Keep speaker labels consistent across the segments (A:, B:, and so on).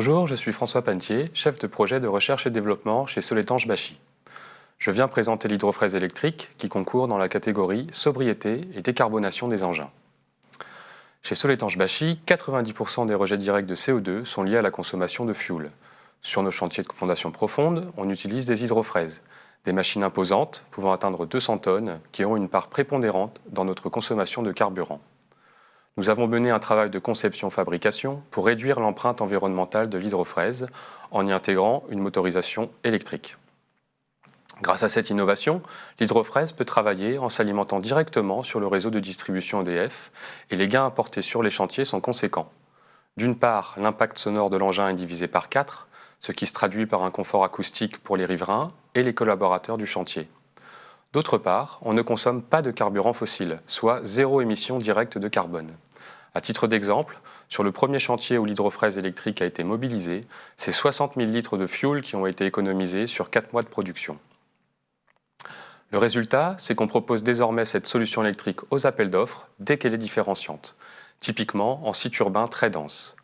A: Bonjour, je suis François Pantier, chef de projet de recherche et développement chez Soletanche Bachy. Je viens présenter l'hydrofraise électrique qui concourt dans la catégorie sobriété et décarbonation des engins. Chez Soletanche Bachy, 90% des rejets directs de CO2 sont liés à la consommation de fioul. Sur nos chantiers de fondation profonde, on utilise des hydrofraises, des machines imposantes pouvant atteindre 200 tonnes qui ont une part prépondérante dans notre consommation de carburant. Nous avons mené un travail de conception-fabrication pour réduire l'empreinte environnementale de l'hydrofraise en y intégrant une motorisation électrique. Grâce à cette innovation, l'hydrofraise peut travailler en s'alimentant directement sur le réseau de distribution EDF et les gains apportés sur les chantiers sont conséquents. D'une part, l'impact sonore de l'engin est divisé par 4, ce qui se traduit par un confort acoustique pour les riverains et les collaborateurs du chantier. D'autre part, on ne consomme pas de carburant fossile, soit zéro émission directe de carbone. À titre d'exemple, sur le premier chantier où l'hydrofraise électrique a été mobilisée, c'est 60 000 litres de fioul qui ont été économisés sur 4 mois de production. Le résultat, c'est qu'on propose désormais cette solution électrique aux appels d'offres dès qu'elle est différenciante, typiquement en sites urbains très denses.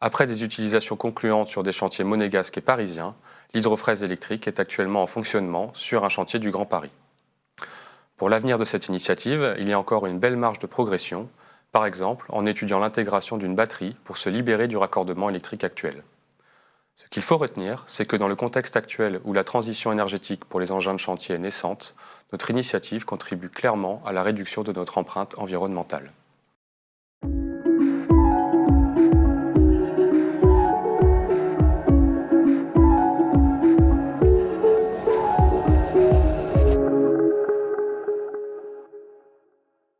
A: Après des utilisations concluantes sur des chantiers monégasques et parisiens, l'hydrofraise électrique est actuellement en fonctionnement sur un chantier du Grand Paris. Pour l'avenir de cette initiative, il y a encore une belle marge de progression, par exemple en étudiant l'intégration d'une batterie pour se libérer du raccordement électrique actuel. Ce qu'il faut retenir, c'est que dans le contexte actuel où la transition énergétique pour les engins de chantier est naissante, notre initiative contribue clairement à la réduction de notre empreinte environnementale.